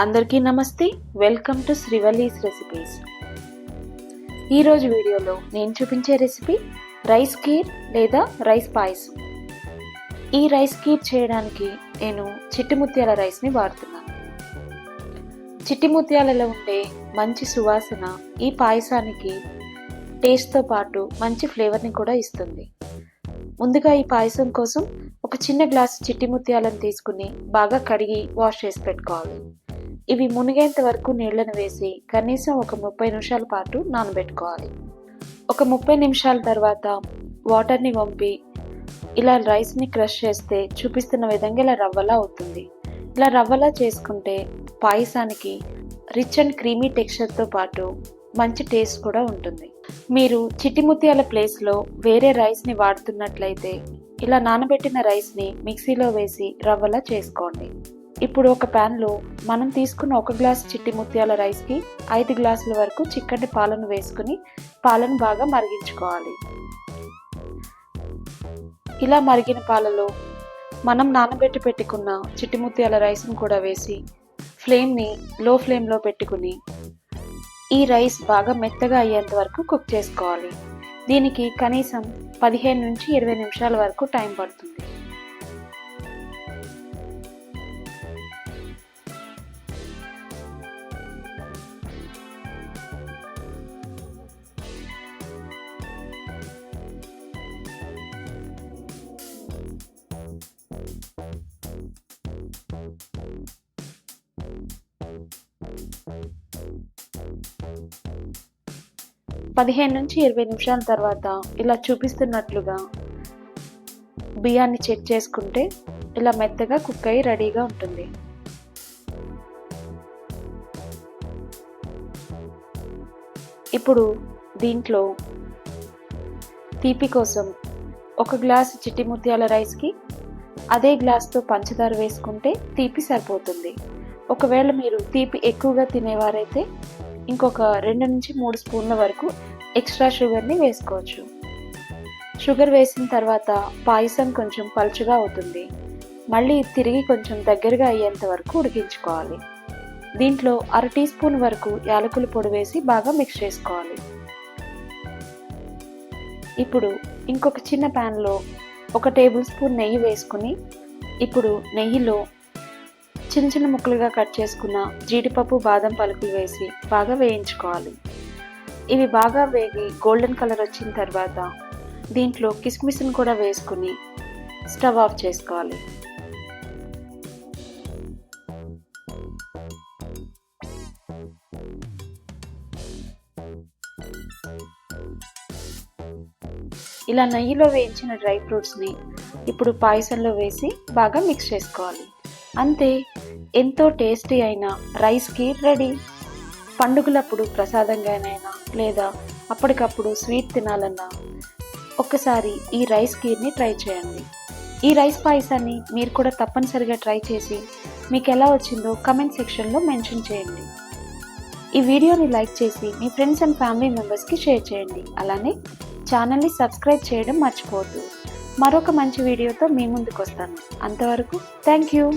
అందరికీ నమస్తే. Welcome to Srivalli's recipes. ఈరోజు వీడియోలో నేను చూపించే రెసిపీ రైస్ కీర్ లేదా రైస్ పాయసం. ఈ రైస్ కీర్ చేయడానికి నేను చిట్టి ముత్యాల రైస్ని వాడుతున్నాను. చిట్టి ముత్యాలలో ఉండే మంచి సువాసన ఈ పాయసానికి టేస్ట్తో పాటు మంచి ఫ్లేవర్ని కూడా ఇస్తుంది. ముందుగా ఈ పాయసం కోసం ఒక చిన్న గ్లాసు చిట్టి ముత్యాలను తీసుకుని బాగా కడిగి వాష్ చేసి పెట్టుకోవాలి. ఇవి మునిగేంత వరకు నీళ్లను వేసి కనీసం ఒక 30 నిమిషాల పాటు నానబెట్టుకోవాలి. ఒక 30 నిమిషాల తర్వాత వాటర్ని వంపి ఇలా రైస్ని క్రష్ చేస్తే చూపిస్తున్న విధంగా ఇలా రవ్వలా అవుతుంది. ఇలా రవ్వలా చేసుకుంటే పాయసానికి రిచ్ అండ్ క్రీమీ టెక్స్చర్తో పాటు మంచి టేస్ట్ కూడా ఉంటుంది. మీరు చిట్టి ముత్యాల ప్లేస్లో వేరే రైస్ని వాడుతున్నట్లయితే ఇలా నానబెట్టిన రైస్ని మిక్సీలో వేసి రవ్వలా చేసుకోండి. ఇప్పుడు ఒక ప్యాన్లో మనం తీసుకున్న 1 గ్లాసు చిట్టి ముత్యాల రైస్కి 5 గ్లాసుల వరకు చిక్కటి పాలను వేసుకుని పాలను బాగా మరిగించుకోవాలి. ఇలా మరిగిన పాలలో మనం నానబెట్టి పెట్టుకున్న చిట్టి ముత్యాల రైస్ని కూడా వేసి ఫ్లేమ్ని లో ఫ్లేమ్లో పెట్టుకుని ఈ రైస్ బాగా మెత్తగా అయ్యేంత వరకు కుక్ చేసుకోవాలి. దీనికి కనీసం 15 నుంచి 20 నిమిషాల వరకు టైం పడుతుంది. పదిహేను నుంచి 20 నిమిషాల తర్వాత ఇలా చూపిస్తున్నట్లుగా బియ్యాన్ని చెక్ చేసుకుంటే ఇలా మెత్తగా కుక్ అయ్యి రెడీగా ఉంటుంది. ఇప్పుడు దీంట్లో తీపి కోసం 1 గ్లాసు చిట్టి ముత్యాల రైస్కి అదే గ్లాస్తో పంచదార వేసుకుంటే తీపి సరిపోతుంది. ఒకవేళ మీరు తీపి ఎక్కువగా తినేవారైతే ఇంకొక 2 నుంచి 3 స్పూన్ల వరకు ఎక్స్ట్రా షుగర్ని వేసుకోవచ్చు. షుగర్ వేసిన తర్వాత పాయసం కొంచెం పలుచగా అవుతుంది. మళ్ళీ తిరిగి కొంచెం దగ్గరగా అయ్యేంత వరకు ఉడికించుకోవాలి. దీంట్లో 1/2 టీ స్పూన్ వరకు యాలకుల పొడి వేసి బాగా మిక్స్ చేసుకోవాలి. ఇప్పుడు ఇంకొక చిన్న ప్యాన్లో 1 టేబుల్ స్పూన్ నెయ్యి వేసుకుని ఇప్పుడు నెయ్యిలో చిన్న చిన్న ముక్కలుగా కట్ చేసుకున్న జీడిపప్పు బాదం పలుకులు వేసి బాగా వేయించుకోవాలి. ఇవి బాగా వేగి గోల్డెన్ కలర్ వచ్చిన తర్వాత దీంట్లో కిస్మిస్ని కూడా వేసుకుని స్టవ్ ఆఫ్ చేసుకోవాలి. ఇలా నెయ్యిలో వేయించిన డ్రై ఫ్రూట్స్ని ఇప్పుడు పాయసంలో వేసి బాగా మిక్స్ చేసుకోవాలి. అంతే, ఎంతో టేస్టీ అయిన రైస్ కీర్ రెడీ. పండుగలప్పుడు ప్రసాదంగానైనా లేదా అప్పటికప్పుడు స్వీట్ తినాలన్నా ఒక్కసారి ఈ రైస్ కీర్ని ట్రై చేయండి. ఈ రైస్ పాయసాన్ని మీరు కూడా తప్పనిసరిగా ట్రై చేసి మీకు ఎలా వచ్చిందో కమెంట్ సెక్షన్లో మెన్షన్ చేయండి. ఈ వీడియోని లైక్ చేసి మీ ఫ్రెండ్స్ అండ్ ఫ్యామిలీ మెంబర్స్కి షేర్ చేయండి. అలానే ఛానల్ని సబ్స్క్రైబ్ చేయడం మర్చిపోవద్దు. మరొక మంచి వీడియోతో మీ ముందుకు వస్తాను. అంతవరకు థ్యాంక్ యూ.